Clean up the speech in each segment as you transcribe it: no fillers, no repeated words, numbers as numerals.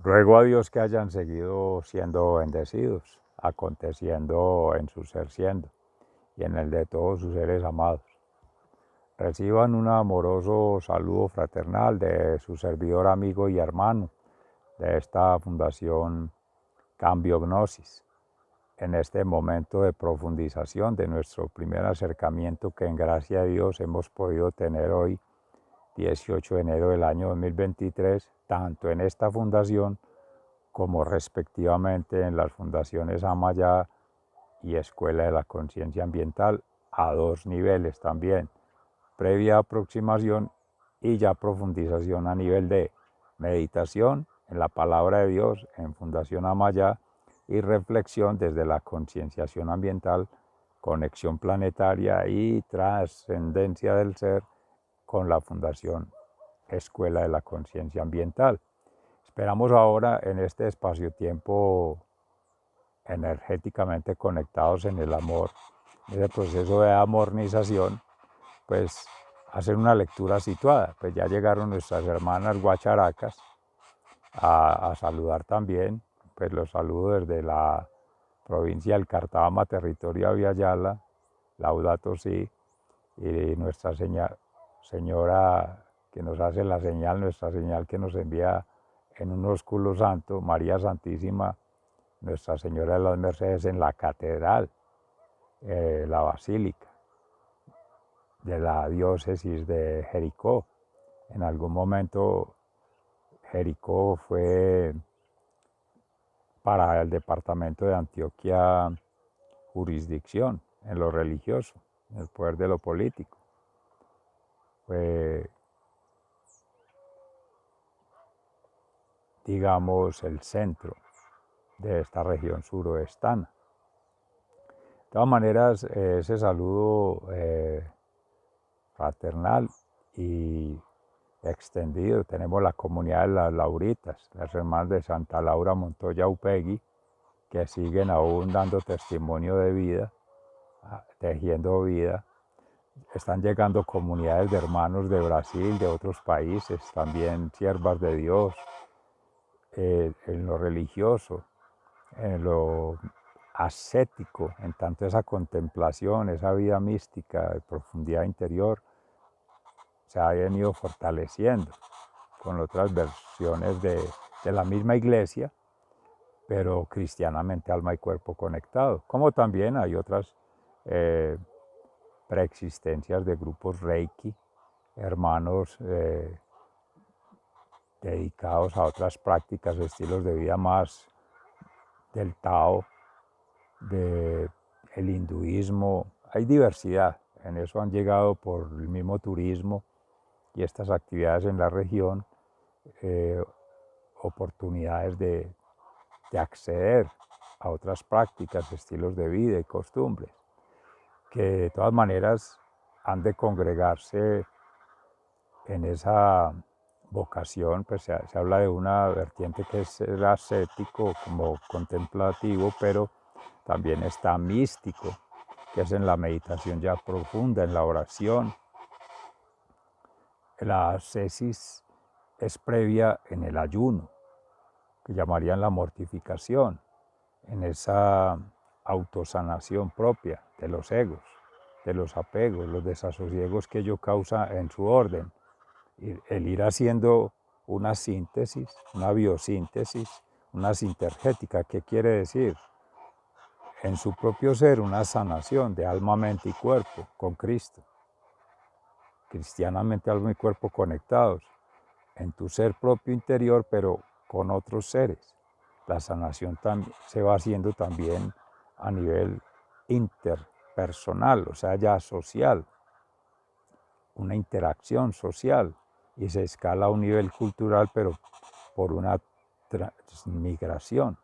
Ruego a Dios que hayan seguido siendo bendecidos, aconteciendo en su ser siendo y en el de todos sus seres amados. Reciban un amoroso saludo fraternal de su servidor, amigo y hermano de esta Fundación Cambio Gnosis, en este momento de profundización de nuestro primer acercamiento que en gracia de Dios hemos podido tener hoy, 18 de enero del año 2023, tanto en esta fundación como respectivamente en las fundaciones Amaya y Escuela de la Conciencia Ambiental, a dos niveles también, previa aproximación y ya profundización a nivel de meditación en la palabra de Dios en Fundación Amaya y reflexión desde la concienciación ambiental, conexión planetaria y trascendencia del ser con la Fundación Escuela de la Conciencia Ambiental. Esperamos ahora en este espacio-tiempo energéticamente conectados en el amor, en el proceso de amornización, pues hacer una lectura situada. Pues ya llegaron nuestras hermanas guacharacas a saludar también, pues los saludo desde la provincia del Cartama, territorio de Aviala, Laudato Si, y nuestra señora que nos hace la señal, nuestra señal que nos envía en un ósculo santo, María Santísima, Nuestra Señora de las Mercedes en la catedral, la basílica de la diócesis de Jericó. En algún momento Jericó fue para el departamento de Antioquia jurisdicción en lo religioso, en el poder de lo político. Fue, digamos, el centro de esta región suroestana. De todas maneras, ese saludo fraternal y extendido. Tenemos la comunidad de las Lauritas, las hermanas de Santa Laura Montoya Upegui, que siguen aún dando testimonio de vida, tejiendo vida. Están llegando comunidades de hermanos de Brasil, de otros países, también siervas de Dios, en lo religioso, en lo ascético, en tanto esa contemplación, esa vida mística de profundidad interior, se ha venido fortaleciendo con otras versiones de la misma iglesia, pero cristianamente alma y cuerpo conectado. Como también hay otras preexistencias de grupos Reiki, hermanos dedicados a otras prácticas, estilos de vida más del Tao, del hinduismo. Hay diversidad, en eso han llegado por el mismo turismo y estas actividades en la región, oportunidades de acceder a otras prácticas, estilos de vida y costumbres, que de todas maneras han de congregarse en esa vocación. Pues se habla de una vertiente que es el ascético como contemplativo, pero también está místico, que es en la meditación ya profunda, en la oración. La ascesis es previa en el ayuno, que llamarían la mortificación, en esa autosanación propia de los egos, de los apegos, los desasosiegos que ello causa en su orden. El ir haciendo una síntesis, una biosíntesis, una sintergética. ¿Qué quiere decir? En su propio ser una sanación de alma, mente y cuerpo con Cristo. Cristianamente alma y cuerpo conectados en tu ser propio interior, pero con otros seres. La sanación se va haciendo también a nivel interpersonal, o sea, ya social, una interacción social, y se escala a un nivel cultural, pero por una transmigración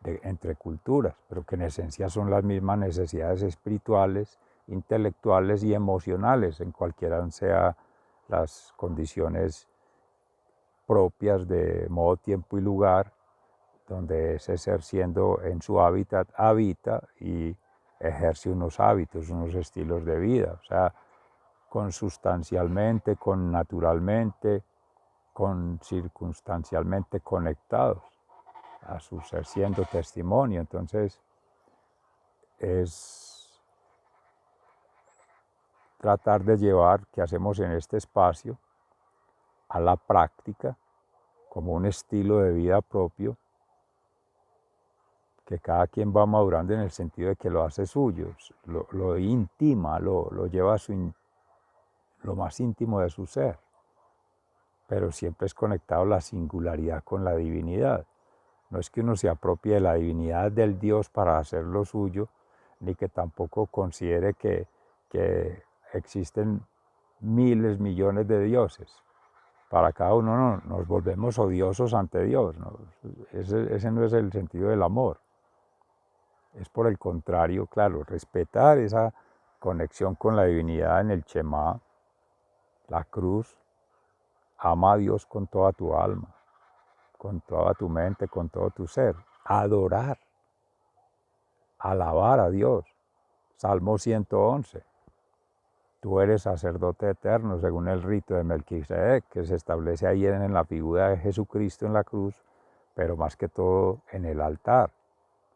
entre culturas, pero que en esencia son las mismas necesidades espirituales, intelectuales y emocionales, en cualquiera sean las condiciones propias de modo, tiempo y lugar, donde ese ser siendo en su hábitat habita y ejerce unos hábitos, unos estilos de vida, o sea, consustancialmente, con naturalmente, con circunstancialmente conectados. a su ser siendo testimonio. Entonces es tratar de llevar que hacemos en este espacio a la práctica como un estilo de vida propio que cada quien va madurando en el sentido de que lo hace suyo, lo intima, lo lleva a lo más íntimo de su ser, pero siempre es conectado la singularidad con la divinidad. No es que uno se apropie de la divinidad del Dios para hacerlo suyo, ni que tampoco considere que existen miles, millones de dioses. Para cada uno no, nos volvemos odiosos ante Dios, ¿no? Ese no es el sentido del amor. Es por el contrario, claro, respetar esa conexión con la divinidad en el Shema, la cruz. Ama a Dios con toda tu alma, con toda tu mente, con todo tu ser. Adorar, alabar a Dios. Salmo 111. Tú eres sacerdote eterno según el rito de Melquisedec, que se establece ahí en la figura de Jesucristo en la cruz, pero más que todo en el altar,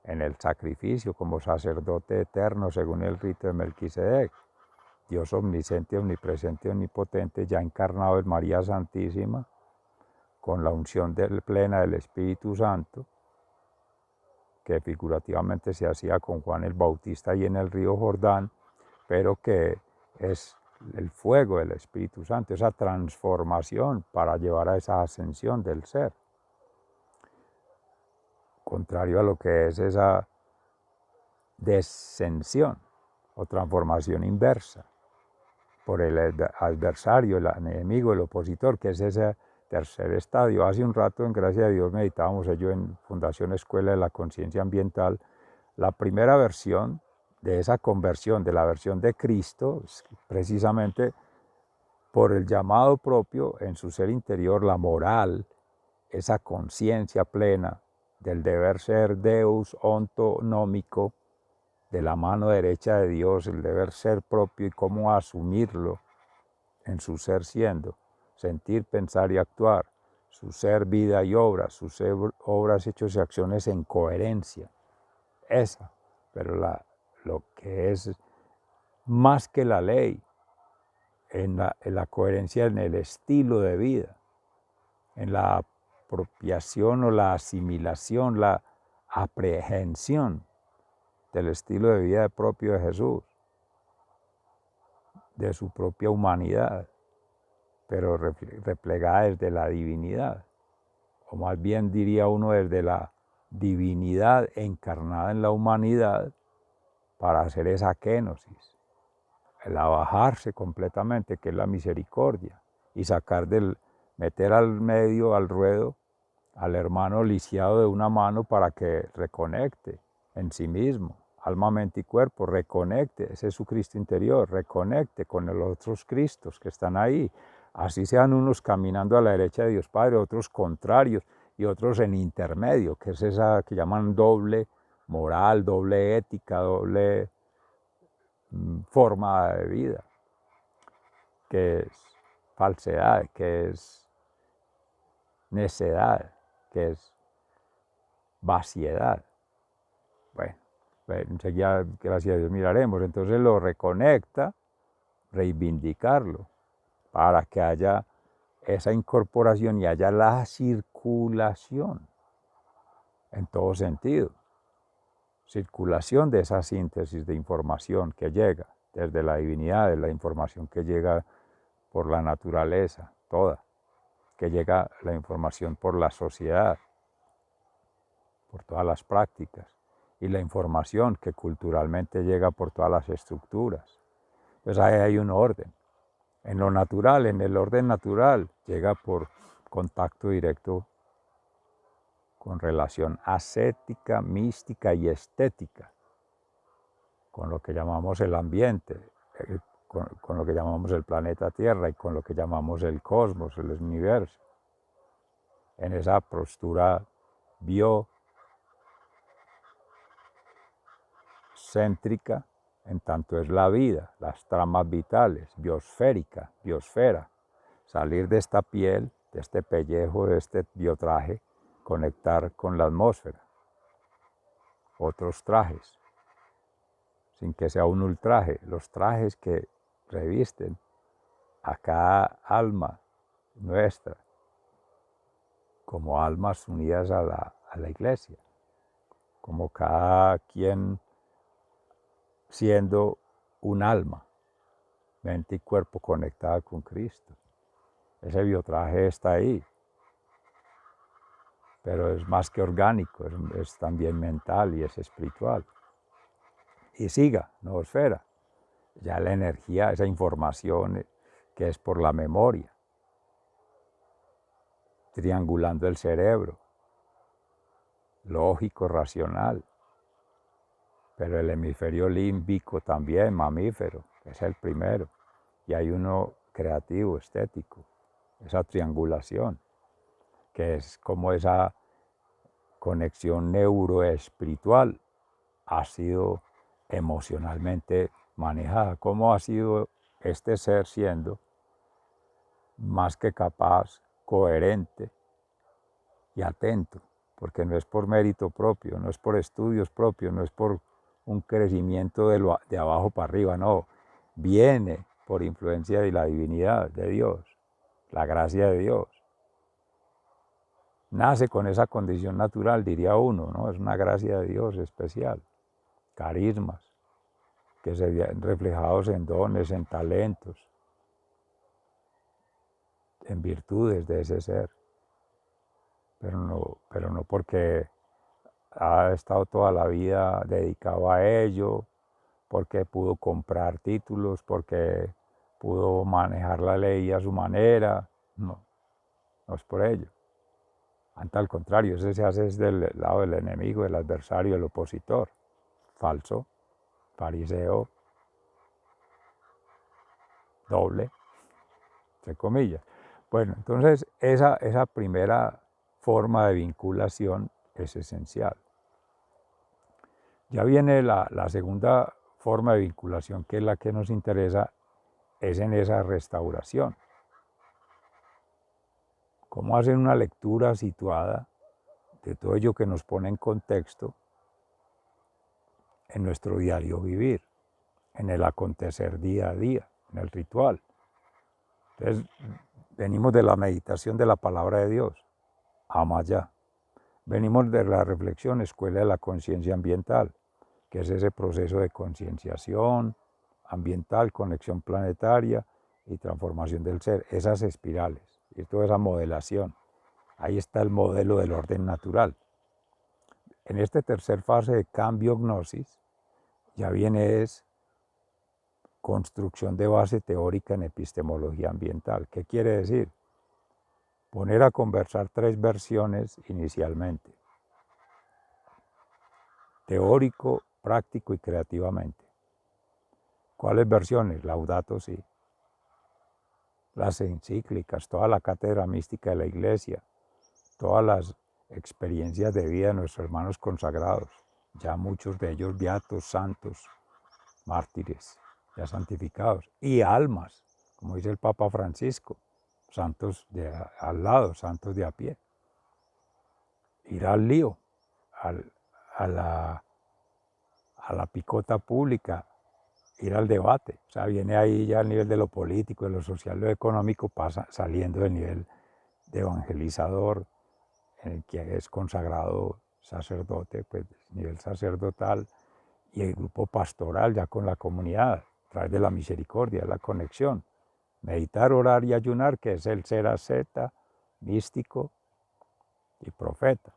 en el sacrificio como sacerdote eterno según el rito de Melquisedec. Dios omnisciente, omnipresente, omnipotente, ya encarnado en María Santísima, con la unción plena del Espíritu Santo, que figurativamente se hacía con Juan el Bautista ahí en el río Jordán, pero que es el fuego del Espíritu Santo, esa transformación para llevar a esa ascensión del ser. Contrario a lo que es esa descensión o transformación inversa por el adversario, el enemigo, el opositor, que es ese tercer estadio. Hace un rato, en Gracia a Dios, meditábamos ello en Fundación Escuela de la Conciencia Ambiental, la primera versión de esa conversión, de la versión de Cristo, precisamente por el llamado propio en su ser interior, la moral, esa conciencia plena del deber ser Deus ontonómico, de la mano derecha de Dios, el deber ser propio y cómo asumirlo en su ser siendo, sentir, pensar y actuar, su ser, vida y obras, sus ser, obras, hechos y acciones en coherencia. Esa, pero lo que es más que la ley, en la coherencia en el estilo de vida, en la apropiación o la asimilación, la aprehensión del estilo de vida propio de Jesús, de su propia humanidad, pero replegada desde la divinidad, o más bien diría uno desde la divinidad encarnada en la humanidad para hacer esa kénosis, el abajarse completamente, que es la misericordia, y meter al medio, al ruedo, al hermano lisiado de una mano para que reconecte en sí mismo, alma, mente y cuerpo, reconecte, ese es su Cristo interior, reconecte con los otros Cristos que están ahí, así sean unos caminando a la derecha de Dios Padre, otros contrarios y otros en intermedio, que es esa que llaman doble moral, doble ética, doble forma de vida, que es falsedad, que es necedad, que es vaciedad. Bueno, enseguida, gracias a Dios, miraremos. Entonces lo reconecta, reivindicarlo, para que haya esa incorporación y haya la circulación en todo sentido. Circulación de esa síntesis de información que llega desde la divinidad, de la información que llega por la naturaleza, toda, que llega la información por la sociedad, por todas las prácticas, y la información que culturalmente llega por todas las estructuras. Entonces ahí hay un orden. En lo natural, en el orden natural, llega por contacto directo con relación ascética, mística y estética, con lo que llamamos el ambiente, con lo que llamamos el planeta Tierra y con lo que llamamos el cosmos, el universo. En esa postura biocéntrica, en tanto es la vida, las tramas vitales, biosférica, biosfera, salir de esta piel, de este pellejo, de este biotraje, conectar con la atmósfera, otros trajes, sin que sea un ultraje, los trajes que revisten a cada alma nuestra, como almas unidas a la iglesia, como cada quien siendo un alma, mente y cuerpo conectada con Cristo. Ese biotraje está ahí, pero es más que orgánico, es también mental y es espiritual. Y siga, noosfera, ya la energía, esa información que es por la memoria, triangulando el cerebro, lógico, racional, pero el hemisferio límbico también, mamífero, es el primero, y hay uno creativo, estético, esa triangulación, que es como esa conexión neuroespiritual ha sido emocionalmente manejada, cómo ha sido este ser siendo más que capaz, coherente y atento, porque no es por mérito propio, no es por estudios propios, no es por un crecimiento de abajo para arriba, no, viene por influencia de la divinidad de Dios, la gracia de Dios. Nace con esa condición natural, diría uno, ¿no? Es una gracia de Dios especial, carismas, que se ven reflejados en dones, en talentos, en virtudes de ese ser, pero no porque ha estado toda la vida dedicado a ello, porque pudo comprar títulos, porque pudo manejar la ley a su manera, no, no es por ello. Ante al contrario, ese se hace desde el lado del enemigo, del adversario, del opositor, falso, fariseo, doble, entre comillas. Bueno, entonces esa primera forma de vinculación es esencial. Ya viene la segunda forma de vinculación, que es la que nos interesa, es en esa restauración. Cómo hacer una lectura situada de todo ello que nos pone en contexto en nuestro diario vivir, en el acontecer día a día, en el ritual. Entonces, venimos de la meditación de la palabra de Dios, ama ya. Venimos de la reflexión, escuela de la conciencia ambiental, que es ese proceso de concienciación ambiental, conexión planetaria y transformación del ser, esas espirales y toda esa modelación. Ahí está el modelo del orden natural. En esta tercera fase de cambio gnosis, ya viene es construcción de base teórica en epistemología ambiental. ¿Qué quiere decir? Poner a conversar tres versiones inicialmente: teórico, práctico y creativamente. ¿Cuáles versiones? Laudato Si. Las encíclicas, toda la cátedra mística de la Iglesia, todas las experiencias de vida de nuestros hermanos consagrados, ya muchos de ellos beatos, santos, mártires, ya santificados, y almas, como dice el Papa Francisco, santos de al lado, santos de a pie. Ir al lío, al, a, a la picota pública, ir al debate. O sea, viene ahí ya al nivel de lo político, de lo social, lo económico, pasa saliendo del nivel de evangelizador, en el que es consagrado sacerdote, pues nivel sacerdotal, y el grupo pastoral ya con la comunidad, a través de la misericordia, la conexión. Meditar, orar y ayunar, que es el ser asceta, místico y profeta.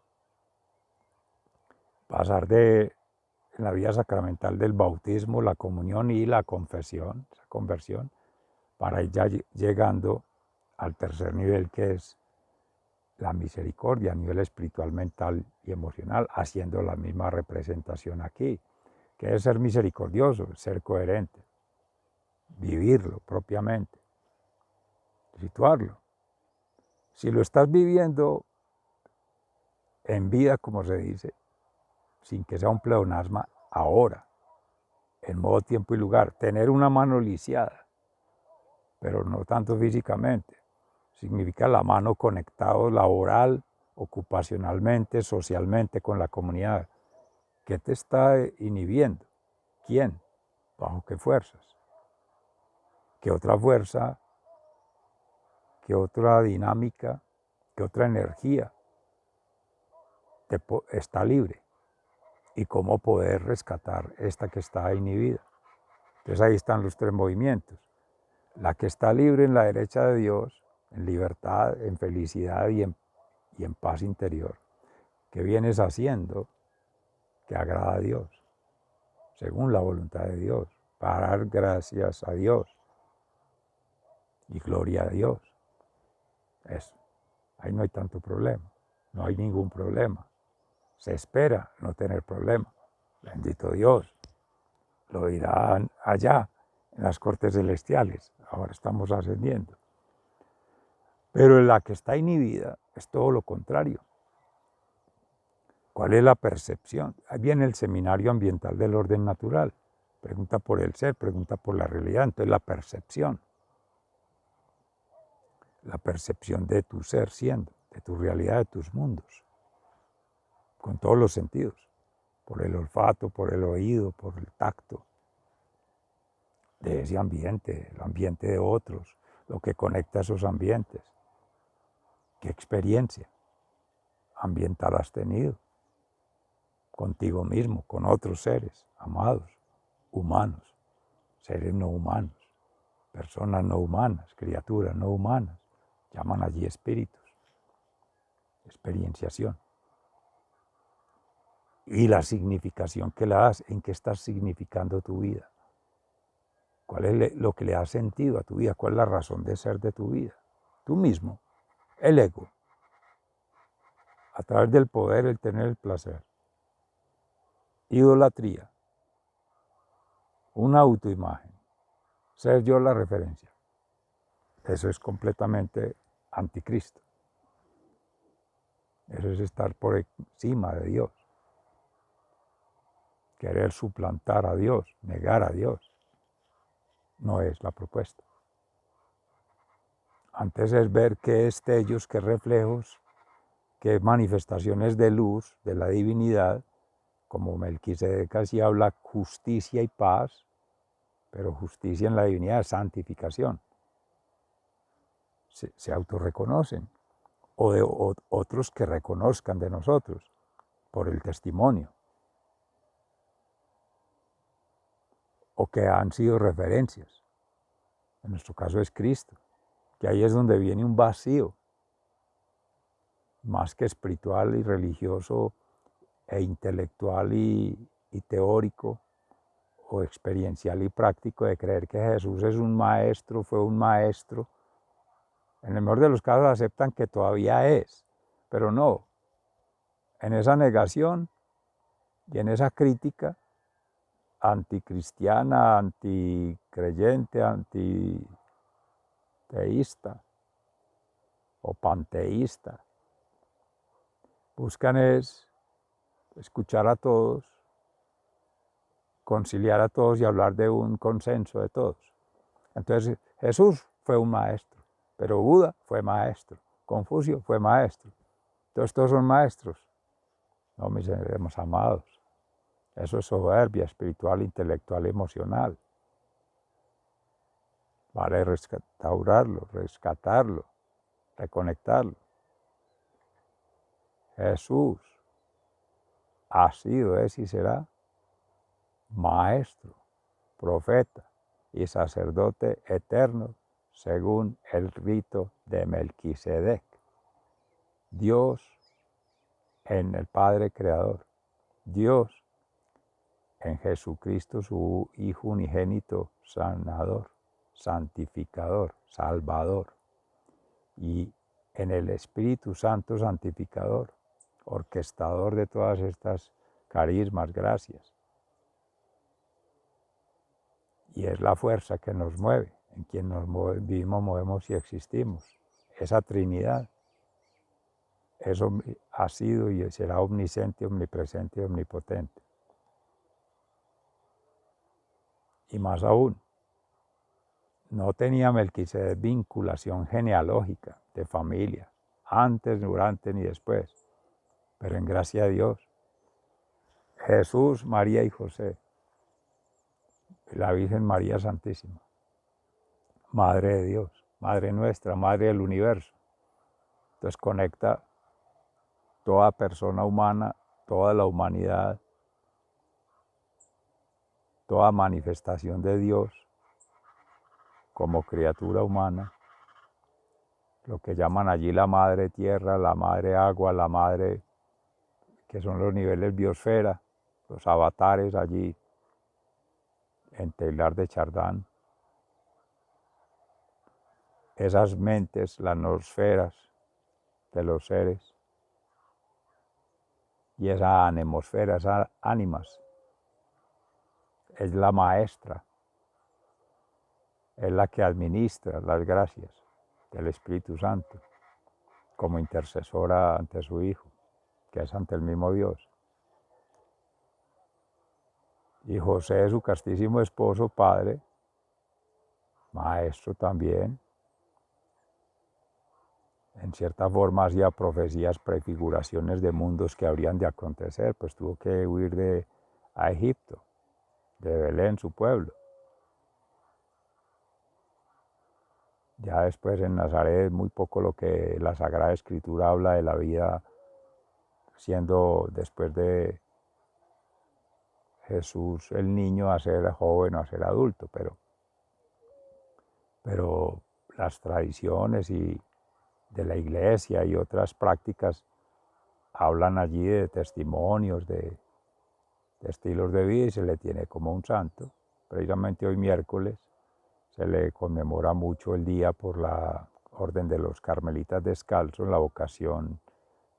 Pasar de la vida sacramental del bautismo, la comunión y la confesión, esa conversión, para ir ya llegando al tercer nivel, que es la misericordia a nivel espiritual, mental y emocional, haciendo la misma representación aquí, que es ser misericordioso, ser coherente, vivirlo propiamente, situarlo. Si lo estás viviendo en vida, como se dice, sin que sea un pleonasma, ahora, en modo tiempo y lugar, tener una mano lisiada, pero no tanto físicamente, significa la mano conectado laboral ocupacionalmente, socialmente, con la comunidad. ¿Qué te está inhibiendo? ¿Quién? ¿Bajo qué fuerzas? ¿Qué otra fuerza? ¿Qué otra dinámica? ¿Qué otra energía está libre? ¿Y cómo poder rescatar esta que está inhibida? Entonces ahí están los tres movimientos. La que está libre en la derecha de Dios, en libertad, en felicidad y en paz interior. ¿Qué vienes haciendo que agrada a Dios? Según la voluntad de Dios, para dar gracias a Dios y gloria a Dios. Eso. Ahí no hay tanto problema, no hay ningún problema. Se espera no tener problema. Bendito Dios. Lo dirán allá, en las cortes celestiales. Ahora estamos ascendiendo. Pero en la que está inhibida es todo lo contrario. ¿Cuál es la percepción? Ahí viene el seminario ambiental del orden natural. Pregunta por el ser, pregunta por la realidad. Entonces la percepción de tu ser siendo, de tu realidad, de tus mundos, con todos los sentidos, por el olfato, por el oído, por el tacto, de ese ambiente, el ambiente de otros, lo que conecta esos ambientes. ¿Qué experiencia ambiental has tenido? Contigo mismo, con otros seres amados, humanos, seres no humanos, personas no humanas, criaturas no humanas, llaman allí espíritus, experienciación. Y la significación que le das, en qué estás significando tu vida. ¿Cuál es lo que le da sentido a tu vida? ¿Cuál es la razón de ser de tu vida? Tú mismo, el ego, a través del poder, el tener el placer. Idolatría, una autoimagen, ser yo la referencia. Eso es completamente anticristo. Eso es estar por encima de Dios. Querer suplantar a Dios, negar a Dios, no es la propuesta. Antes es ver qué destellos, qué reflejos, qué manifestaciones de luz, de la divinidad, como Melquisedec así habla, justicia y paz, pero justicia en la divinidad es santificación. Se autorreconocen, o de otros que reconozcan de nosotros por el testimonio, o que han sido referencias. En nuestro caso es Cristo, que ahí es donde viene un vacío, más que espiritual y religioso e intelectual y teórico, o experiencial y práctico, de creer que Jesús es un maestro, fue un maestro. En el mejor de los casos aceptan que todavía es, pero no. En esa negación y en esa crítica anticristiana, anticreyente, antiteísta o panteísta, buscan es escuchar a todos, conciliar a todos y hablar de un consenso de todos. Entonces Jesús fue un maestro, pero Buda fue maestro, Confucio fue maestro. Entonces todos son maestros. No, mis hermanos amados. Eso es soberbia espiritual, intelectual, emocional. Vale restaurarlo, rescatarlo, reconectarlo. Jesús ha sido, es y será maestro, profeta y sacerdote eterno según el rito de Melquisedec. Dios en el Padre Creador. Dios en Jesucristo, su Hijo unigénito, sanador, santificador, salvador. Y en el Espíritu Santo santificador, orquestador de todas estas carismas, gracias. Y es la fuerza que nos mueve, en quien nos vivimos, movemos y existimos. Esa Trinidad. Eso ha sido y será omnisciente, omnipresente y omnipotente. Y más aún, no tenía Melquisedec vinculación genealógica de familia, antes, durante ni después, pero en gracia de Dios. Jesús, María y José, la Virgen María Santísima, Madre de Dios, Madre nuestra, Madre del universo. Entonces conecta toda persona humana, toda la humanidad, toda manifestación de Dios como criatura humana, lo que llaman allí la madre tierra, la madre agua, la madre, que son los niveles biosfera, los avatares allí en Teilhard de Chardin, esas mentes, las nosferas de los seres, y esa anemosfera, esas ánimas, es la maestra, es la que administra las gracias del Espíritu Santo como intercesora ante su Hijo, que es ante el mismo Dios. Y José, su castísimo esposo, padre, maestro también, en cierta forma hacía profecías, prefiguraciones de mundos que habrían de acontecer, pues tuvo que huir a Egipto, de Belén, su pueblo. Ya después en Nazaret muy poco lo que la Sagrada Escritura habla de la vida siendo después de Jesús el niño a ser joven o a ser adulto, pero las tradiciones y de la iglesia y otras prácticas hablan allí de testimonios, de estilos de vida y se le tiene como un santo. Precisamente hoy miércoles se le conmemora mucho el día por la Orden de los Carmelitas Descalzos, la vocación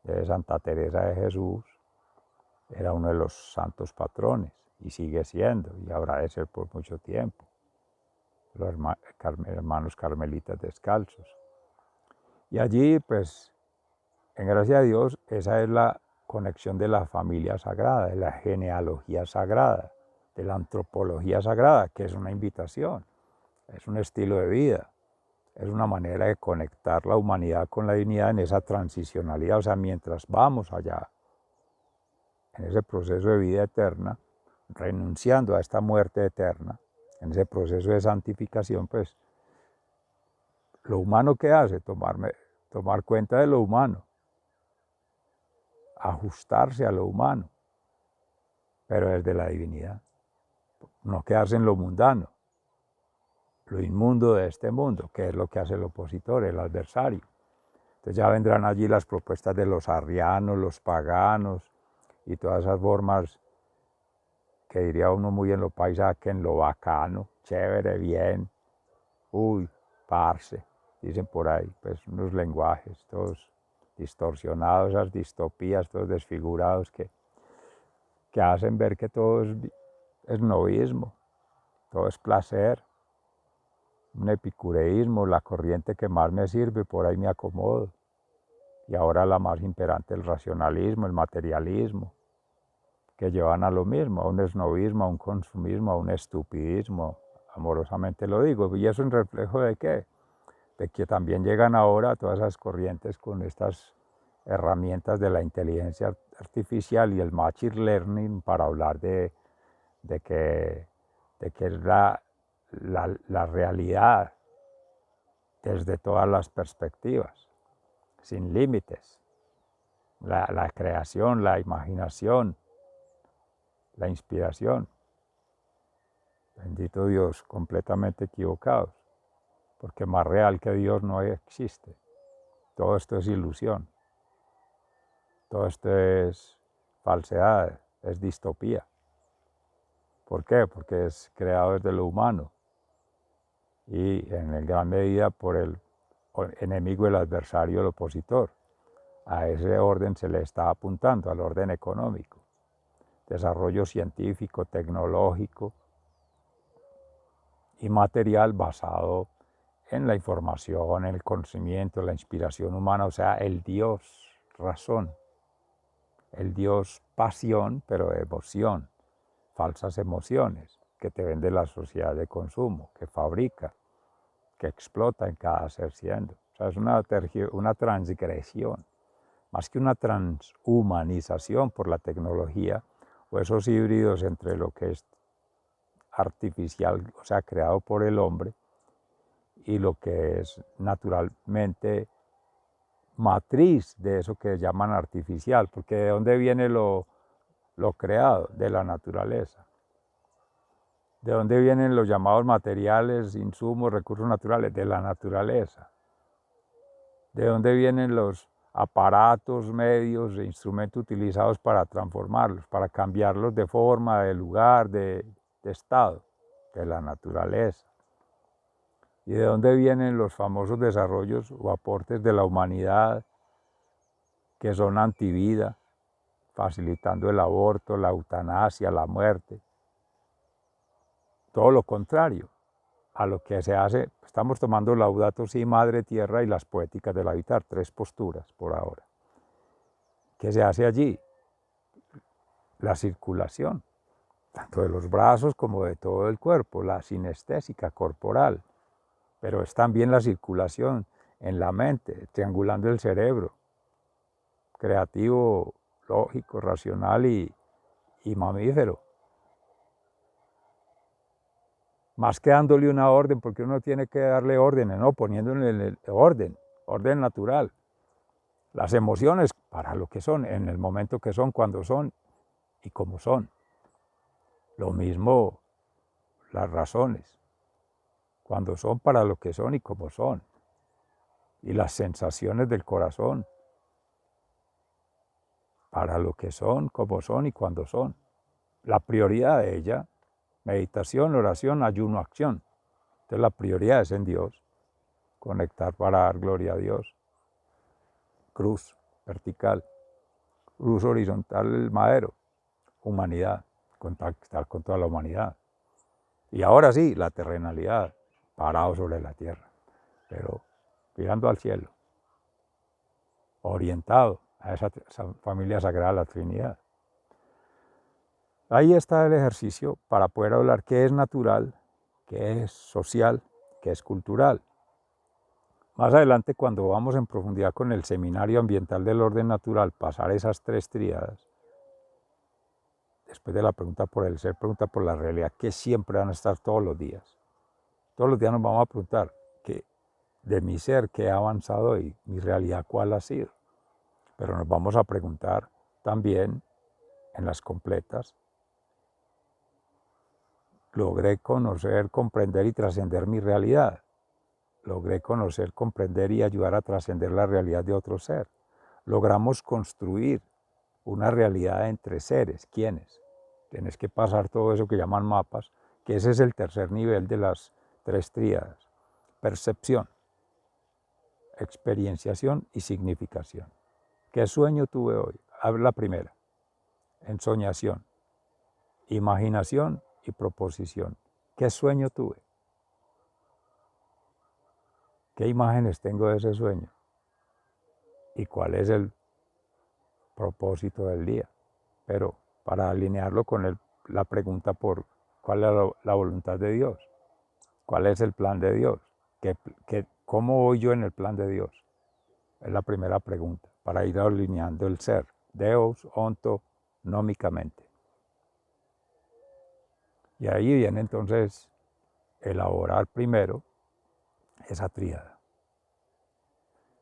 de Santa Teresa de Jesús. Era uno de los santos patrones y sigue siendo y habrá de ser por mucho tiempo. Los hermanos carmelitas descalzos. Y allí, pues, en gracia de Dios, esa es la conexión de la familia sagrada, de la genealogía sagrada, de la antropología sagrada, que es una invitación, es un estilo de vida, es una manera de conectar la humanidad con la divinidad en esa transicionalidad, o sea, mientras vamos allá, en ese proceso de vida eterna, renunciando a esta muerte eterna, en ese proceso de santificación, pues, lo humano que hace, tomar cuenta de lo humano, ajustarse a lo humano, pero desde la divinidad, no quedarse en lo mundano, lo inmundo de este mundo, que es lo que hace el opositor, el adversario. Entonces ya vendrán allí las propuestas de los arrianos, los paganos y todas esas formas que diría uno muy en lo paisa, que en lo bacano, chévere, bien, uy, parce, dicen por ahí, pues unos lenguajes todos distorsionados, esas distopías, todos desfigurados que hacen ver que todo es novismo, todo es placer, un epicureísmo, la corriente que más me sirve, por ahí me acomodo. Y ahora la más imperante, el racionalismo, el materialismo, que llevan a lo mismo, a un esnovismo, a un consumismo, a un estupidismo, amorosamente lo digo. ¿Y eso en reflejo de qué? De que también llegan ahora todas esas corrientes con estas herramientas de la inteligencia artificial y el machine learning para hablar de que, es la realidad desde todas las perspectivas, sin límites, la creación, la imaginación, la inspiración. Bendito Dios, completamente equivocados, porque más real que Dios no existe. Todo esto es ilusión, todo esto es falsedad, es distopía. ¿Por qué? Porque es creado desde lo humano y en gran medida por el enemigo, el adversario, el opositor. A ese orden se le está apuntando, al orden económico, desarrollo científico, tecnológico y material basado en la información, en el conocimiento, la inspiración humana, o sea, el Dios razón, el Dios pasión, pero emoción, falsas emociones que te vende la sociedad de consumo, que fabrica, que explota en cada ser siendo. O sea, es una transgresión, más que una transhumanización por la tecnología o esos híbridos entre lo que es artificial, o sea, creado por el hombre, y lo que es naturalmente matriz de eso que llaman artificial, porque ¿de dónde viene lo creado? De la naturaleza. ¿De dónde vienen los llamados materiales, insumos, recursos naturales? De la naturaleza. ¿De dónde vienen los aparatos, medios e instrumentos utilizados para transformarlos, para cambiarlos de forma, de lugar, de estado? De la naturaleza. ¿Y de dónde vienen los famosos desarrollos o aportes de la humanidad que son antivida, facilitando el aborto, la eutanasia, la muerte? Todo lo contrario a lo que se hace. Estamos tomando Laudato Si, Madre Tierra y las poéticas del habitar, 3 posturas por ahora. ¿Qué se hace allí? La circulación, tanto de los brazos como de todo el cuerpo, la sinestésica corporal, pero es también la circulación en la mente, triangulando el cerebro, creativo, lógico, racional y mamífero. Más que dándole una orden, porque uno tiene que darle órdenes, no, poniéndole el orden natural. Las emociones para lo que son, en el momento que son, cuando son y cómo son. Lo mismo las razones, cuando son, para lo que son y cómo son. Y las sensaciones del corazón, para lo que son, cómo son y cuándo son. La prioridad de ella, meditación, oración, ayuno, acción. Entonces la prioridad es en Dios, conectar para dar gloria a Dios. Cruz vertical, cruz horizontal, el madero, humanidad, contactar con toda la humanidad. Y ahora sí, la terrenalidad, parado sobre la tierra, pero mirando al cielo, orientado a esa familia sagrada, la Trinidad. Ahí está el ejercicio para poder hablar qué es natural, qué es social, qué es cultural. Más adelante, cuando vamos en profundidad con el Seminario Ambiental del Orden Natural, pasar esas 3 tríadas, después de la pregunta por el ser, pregunta por la realidad, que siempre van a estar todos los días. Todos los días nos vamos a preguntar que de mi ser, qué ha avanzado y mi realidad, cuál ha sido. Pero nos vamos a preguntar también en las completas, logré conocer, comprender y trascender mi realidad. Logré conocer, comprender y ayudar a trascender la realidad de otro ser. Logramos construir una realidad entre seres. ¿Quiénes? Tienes que pasar todo eso que llaman mapas, que ese es el tercer nivel de las 3 tríadas. Percepción, experienciación y significación. ¿Qué sueño tuve hoy? La primera. Ensoñación, imaginación y proposición. ¿Qué sueño tuve? ¿Qué imágenes tengo de ese sueño? ¿Y cuál es el propósito del día? Pero para alinearlo con la pregunta por cuál es la voluntad de Dios, cuál es el plan de Dios, ¿cómo voy yo en el plan de Dios? Es la primera pregunta, para ir alineando el ser, Deus, ontonómicamente. Y ahí viene entonces elaborar primero esa tríada.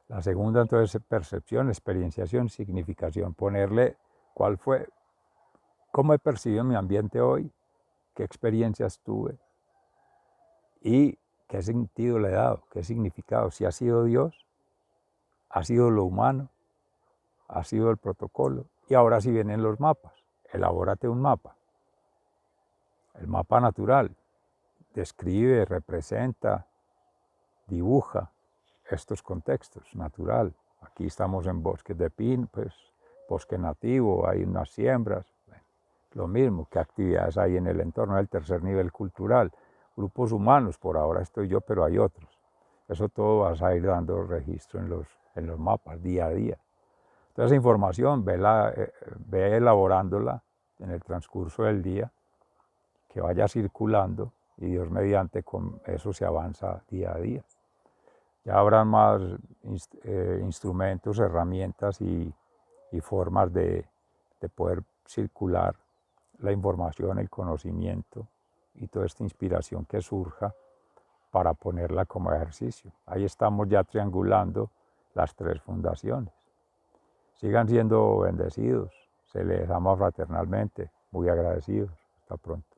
La segunda entonces es percepción, experienciación, significación. Ponerle cuál fue, cómo he percibido mi ambiente hoy, qué experiencias tuve y qué sentido le he dado, qué significado. Si ha sido Dios, ha sido lo humano, ha sido el protocolo. Y ahora sí vienen los mapas. Elabórate un mapa. El mapa natural describe, representa, dibuja estos contextos, natural. Aquí estamos en bosques de pin, pues bosque nativo, hay unas siembras, bueno, lo mismo, qué actividades hay en el entorno del tercer nivel cultural, grupos humanos, por ahora estoy yo, pero hay otros. Eso todo vas a ir dando registro en los mapas día a día. Toda esa información ve elaborándola en el transcurso del día, que vaya circulando y Dios mediante con eso se avanza día a día. Ya habrán más instrumentos, herramientas y formas de poder circular la información, el conocimiento y toda esta inspiración que surja para ponerla como ejercicio. Ahí estamos ya triangulando las tres fundaciones. Sigan siendo bendecidos, se les ama fraternalmente, muy agradecidos. Hasta pronto.